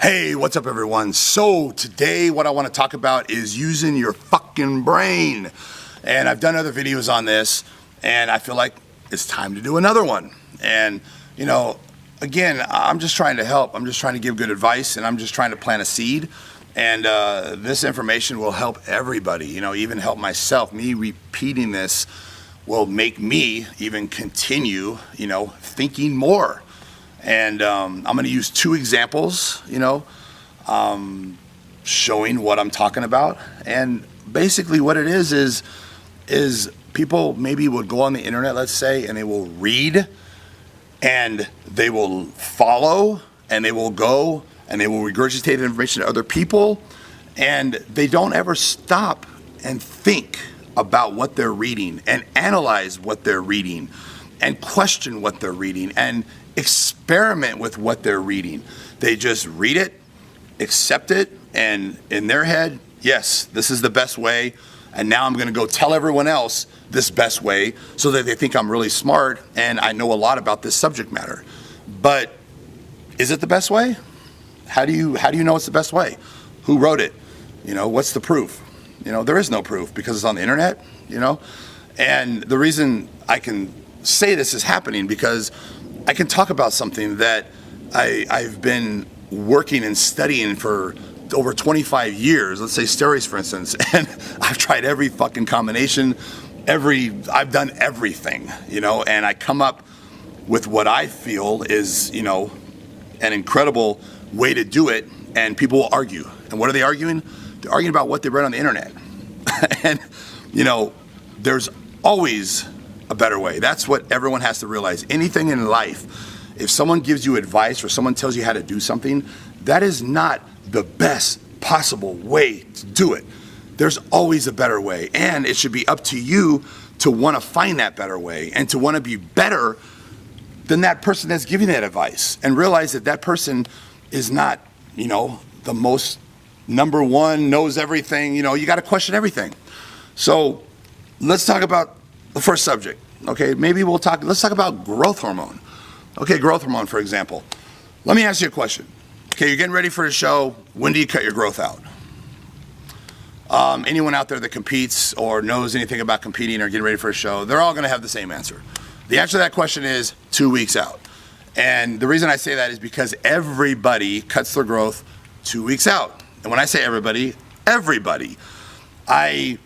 Hey, what's up everyone? So today what I want to talk about is using your fucking brain. And I've done other videos on this and I feel like it's time to do another one. And you know, again, I'm just trying to help. I'm just trying to give good advice and I'm just trying to plant a seed. And this information will help everybody, you know, even help myself. Me repeating this will make me even continue, you know, thinking more. And I'm going to use two examples, you know, showing what I'm talking about. And basically what it is people maybe would go on the internet, let's say, and they will read and they will follow and they will go and they will regurgitate the information to other people. And they don't ever stop and think about what they're reading and analyze what they're reading and question what they're reading and experiment with what they're reading. They just read it, accept it, and in their head, yes, this is the best way, and now I'm going to go tell everyone else this best way so that they think I'm really smart and I know a lot about this subject matter. But is it the best way? How do you know it's the best way? Who wrote it? You know, what's the proof? You know, there is no proof because it's on the internet, you know? And the reason I can say this is happening because I can talk about something that I've been working and studying for over 25 years, let's say steroids for instance, and I've tried every fucking combination, I've done everything, you know, and I come up with what I feel is, you know, an incredible way to do it, and people will argue. And what are they arguing? They're arguing about what they read on the internet. And, you know, there's always a better way. That's what everyone has to realize. Anything in life, if someone gives you advice or someone tells you how to do something, that is not the best possible way to do it. There's always a better way, and it should be up to you to want to find that better way and to want to be better than that person that's giving that advice, and realize that that person is not, you know, the most number one, knows everything. You know, you got to question everything. So let's talk about the first subject. Okay, maybe let's talk about growth hormone. Okay, growth hormone, for example. Let me ask you a question. Okay, you're getting ready for the show. When do you cut your growth out? Anyone out there that competes or knows anything about competing or getting ready for a show, they're all going to have the same answer. The answer to that question is 2 weeks out. And the reason I say that is because everybody cuts their growth 2 weeks out. And when I say everybody, I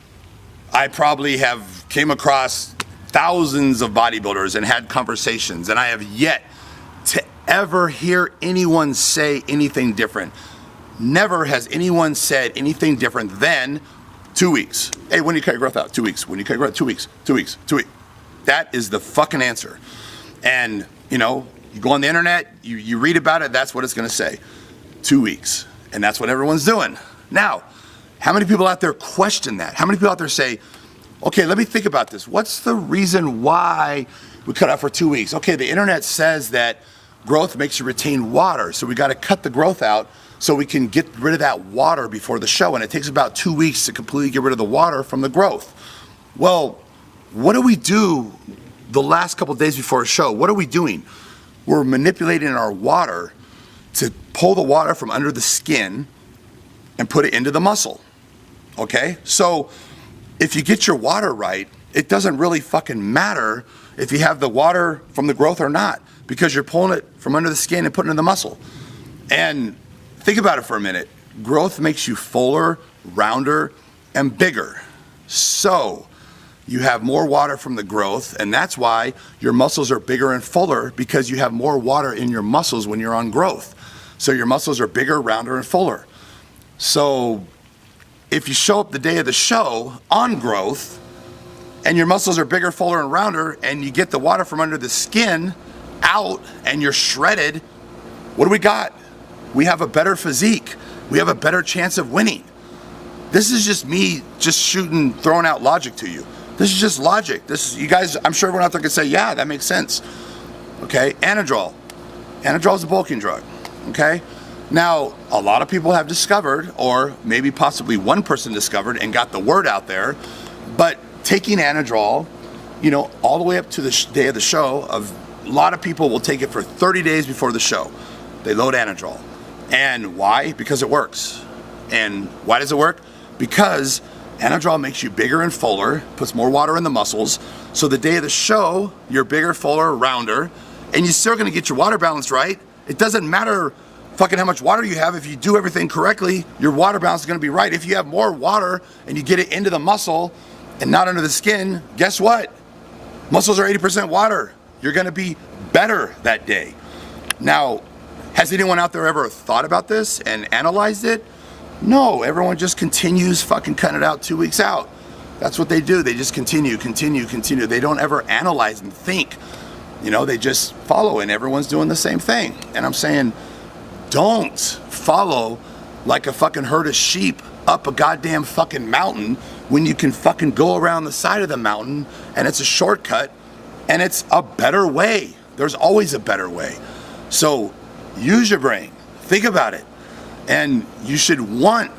probably have came across thousands of bodybuilders and had conversations, and I have yet to ever hear anyone say anything different. Never has anyone said anything different than 2 weeks. Hey, when do you cut your growth out? 2 weeks. When do you cut your growth? 2 weeks. 2 weeks. 2 weeks. That is the fucking answer. And, you know, you go on the internet, you read about it, that's what it's going to say. 2 weeks. And that's what everyone's doing. Now, how many people out there question that? How many people out there say, okay, let me think about this. What's the reason why we cut out for 2 weeks? Okay, the internet says that growth makes you retain water, so we got to cut the growth out so we can get rid of that water before the show, and it takes about 2 weeks to completely get rid of the water from the growth. Well, what do we do the last couple of days before a show? What are we doing? We're manipulating our water to pull the water from under the skin and put it into the muscle. Okay? So if you get your water right, it doesn't really fucking matter if you have the water from the growth or not, because you're pulling it from under the skin and putting it in the muscle. And think about it for a minute. Growth makes you fuller, rounder, and bigger. So you have more water from the growth, and that's why your muscles are bigger and fuller, because you have more water in your muscles when you're on growth. So your muscles are bigger, rounder, and fuller. So if you show up the day of the show on growth and your muscles are bigger, fuller, and rounder, and you get the water from under the skin out and you're shredded, what do we got? We have a better physique. We have a better chance of winning. This is just me throwing out logic to you. This is just logic. You guys, I'm sure everyone out there can say, yeah, that makes sense. Okay, Anadrol. Anadrol is a bulking drug. Okay? Now, a lot of people have discovered, or maybe possibly one person discovered and got the word out there, but taking Anadrol, you know, all the way up to the day of the show, a lot of people will take it for 30 days before the show. They load Anadrol. And why? Because it works. And why does it work? Because Anadrol makes you bigger and fuller, puts more water in the muscles. So the day of the show, you're bigger, fuller, rounder, and you're still gonna get your water balance right. It doesn't matter fucking how much water you have. If you do everything correctly, your water balance is gonna be right. If you have more water and you get it into the muscle and not under the skin, guess what? Muscles are 80% water. You're gonna be better that day. Now, has anyone out there ever thought about this and analyzed it? No, everyone just continues fucking cutting it out 2 weeks out. That's what they do. They just continue. They don't ever analyze and think. You know, they just follow, and everyone's doing the same thing. And I'm saying, don't follow like a fucking herd of sheep up a goddamn fucking mountain when you can fucking go around the side of the mountain and it's a shortcut and it's a better way. There's always a better way. So use your brain, think about it, and you should want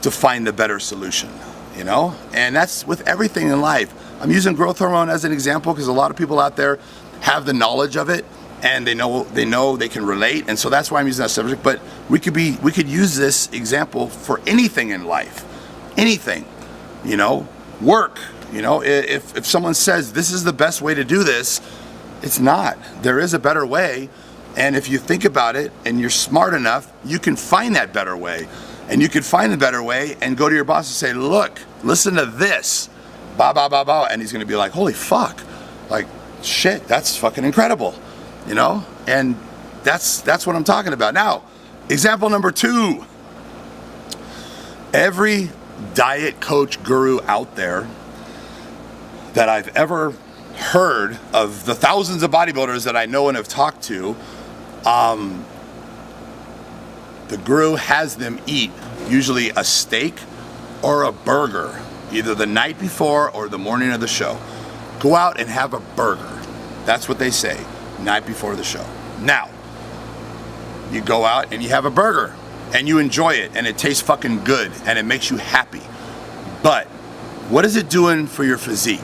to find the better solution, you know? And that's with everything in life. I'm using growth hormone as an example because a lot of people out there have the knowledge of it and they know they can relate, and so that's why I'm using that subject. But we could use this example for anything in life. Anything, you know, work, you know, if someone says this is the best way to do this, it's not. There is a better way. And if you think about it and you're smart enough, you can find that better way. And you can find the better way and go to your boss and say, look, listen to this, ba ba ba ba, and he's gonna be like, holy fuck, like shit, that's fucking incredible, you know? And that's what I'm talking about. Now, example number 2. Every diet coach guru out there that I've ever heard of, the thousands of bodybuilders that I know and have talked to, the guru has them eat usually a steak or a burger, either the night before or the morning of the show. Go out and have a burger. That's what they say, night before the show. Now, you go out and you have a burger and you enjoy it and it tastes fucking good and it makes you happy. But what is it doing for your physique?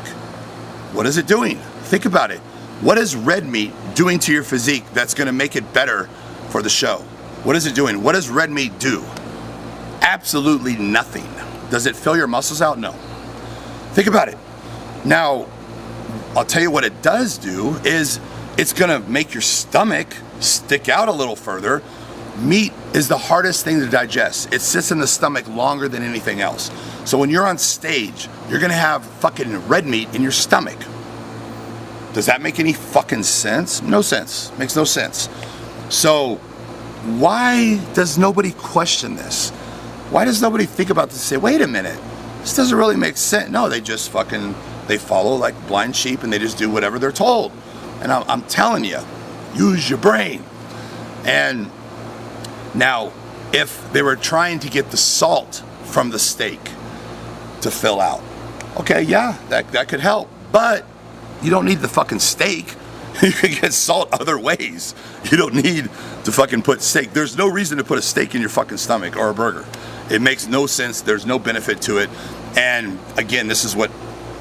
What is it doing? Think about it. What is red meat doing to your physique that's gonna make it better for the show? What is it doing? What does red meat do? Absolutely nothing. Does it fill your muscles out? No. Think about it. Now, I'll tell you what it does do is it's gonna make your stomach stick out a little further. Meat is the hardest thing to digest. It sits in the stomach longer than anything else. So when you're on stage, you're gonna have fucking red meat in your stomach. Does that make any fucking sense? No sense. Makes no sense. So why does nobody question this? Why does nobody think about this and say, wait a minute, this doesn't really make sense? No, they just fucking, they follow like blind sheep and they just do whatever they're told. And I'm telling you, use your brain. And now, if they were trying to get the salt from the steak to fill out, okay, yeah, that could help. But you don't need the fucking steak. You can get salt other ways. You don't need to fucking put steak. There's no reason to put a steak in your fucking stomach or a burger. It makes no sense. There's no benefit to it. And again, this is what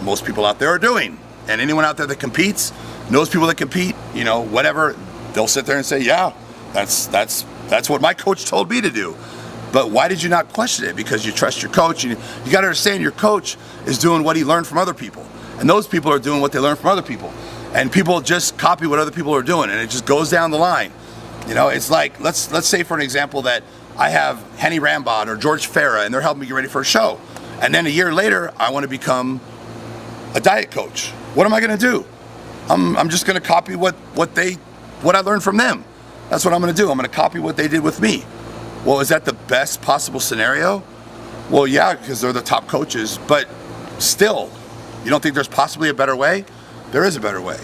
most people out there are doing. And anyone out there that competes, knows people that compete, you know, whatever, they'll sit there and say, yeah, that's what my coach told me to do. But why did you not question it? Because you trust your coach. You got to understand your coach is doing what he learned from other people. And those people are doing what they learned from other people. And people just copy what other people are doing, and it just goes down the line. You know, it's like, let's say for an example that I have Henny Rambod or George Farah, and they're helping me get ready for a show. And then a year later, I want to become a diet coach. What am I going to do? I'm just going to copy what I learned from them. That's what I'm going to do. I'm going to copy what they did with me. Well, is that the best possible scenario? Well, yeah, because they're the top coaches, but still, you don't think there's possibly a better way? There is a better way.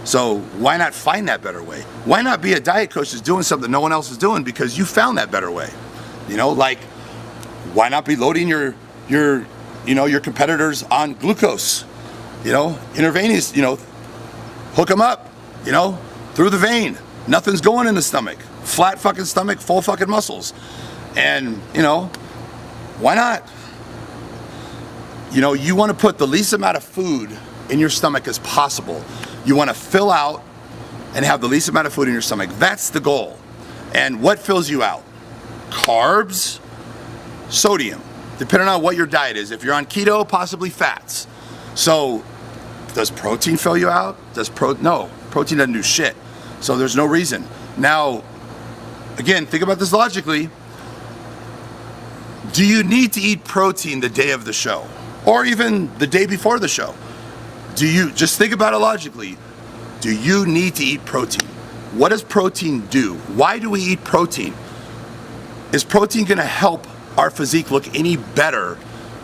So why not find that better way? Why not be a diet coach that's doing something no one else is doing because you found that better way? You know, like, why not be loading your competitors on glucose? You know, intravenous, you know, hook them up, you know, through the vein. Nothing's going in the stomach. Flat fucking stomach, full fucking muscles. And, you know, why not? You know, you want to put the least amount of food in your stomach as possible. You want to fill out and have the least amount of food in your stomach. That's the goal. And what fills you out? carbs, sodium, depending on what your diet is. If you're on keto, possibly fats. So does protein fill you out? No, protein doesn't do shit. So there's no reason. Now, again, think about this logically. Do you need to eat protein the day of the show? Or even the day before the show? Just think about it logically. Do you need to eat protein? What does protein do? Why do we eat protein? Is protein gonna help our physique look any better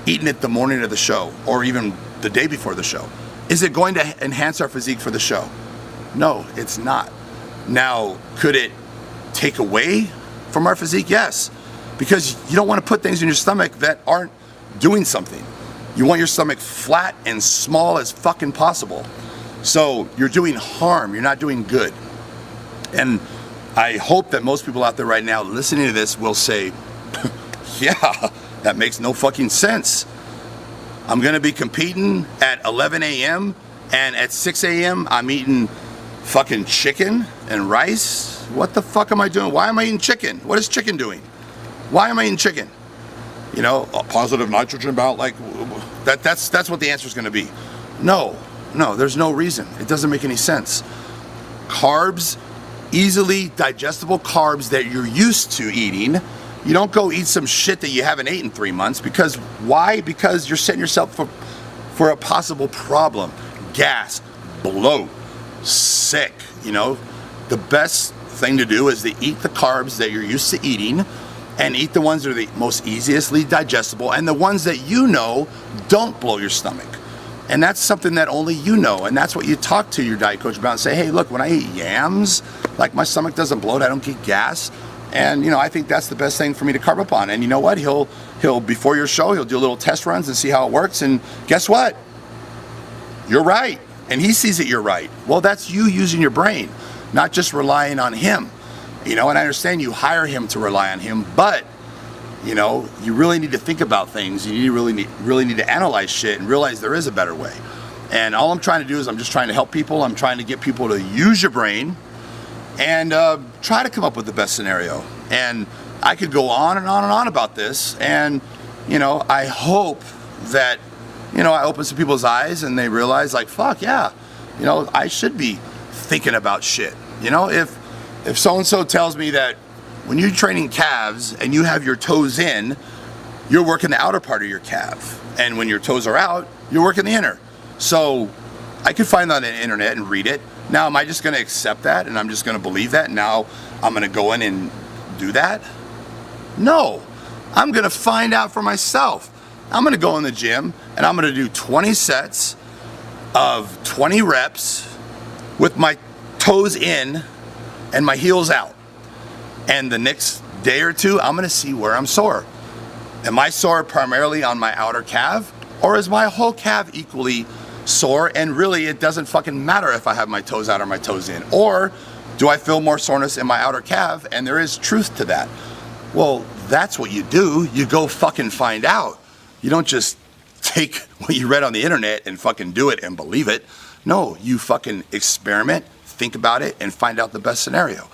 eating it the morning of the show or even the day before the show? Is it going to enhance our physique for the show? No, it's not. Now, could it take away from our physique? Yes, because you don't want to put things in your stomach that aren't doing something. You want your stomach flat and small as fucking possible. So you're doing harm, you're not doing good. And I hope that most people out there right now listening to this will say, yeah, that makes no fucking sense. I'm gonna be competing at 11 a.m. and at 6 a.m. I'm eating fucking chicken and rice. What the fuck am I doing? Why am I eating chicken? What is chicken doing? Why am I eating chicken? You know, a positive nitrogen balance, like that's what the answer is gonna be. No, there's no reason. It doesn't make any sense. Carbs, easily digestible carbs that you're used to eating. You don't go eat some shit that you haven't eaten in 3 months. Because why? Because you're setting yourself for a possible problem. Gas, bloat, sick, you know. The best thing to do is to eat the carbs that you're used to eating and eat the ones that are the most easily digestible and the ones that you know don't blow your stomach. And that's something that only you know, and that's what you talk to your diet coach about and say, hey, look, when I eat yams, like my stomach doesn't bloat, I don't get gas. And you know, I think that's the best thing for me to carb up on. And you know what? He'll before your show, he'll do little test runs and see how it works. And guess what? You're right. And he sees that you're right. Well, that's you using your brain, not just relying on him. You know, and I understand you hire him to rely on him, but you know, you really need to think about things. You really need to analyze shit and realize there is a better way. And all I'm trying to do is I'm just trying to help people. I'm trying to get people to use your brain and try to come up with the best scenario. And I could go on and on and on about this. And, you know, I hope that, you know, I open some people's eyes and they realize like, fuck yeah, you know, I should be thinking about shit. You know, if so-and-so tells me that when you're training calves and you have your toes in, you're working the outer part of your calf. And when your toes are out, you're working the inner. So I could find that on the internet and read it. Now, am I just gonna accept that and I'm just gonna believe that? Now I'm gonna go in and do that? No, I'm gonna find out for myself. I'm gonna go in the gym and I'm gonna do 20 sets of 20 reps with my toes in and my heels out. And the next day or two, I'm gonna see where I'm sore. Am I sore primarily on my outer calf, or is my whole calf equally sore? And really, it doesn't fucking matter if I have my toes out or my toes in. Or do I feel more soreness in my outer calf? And there is truth to that. Well, that's what you do. You go fucking find out. You don't just take what you read on the internet and fucking do it and believe it. No, you fucking experiment, think about it, and find out the best scenario.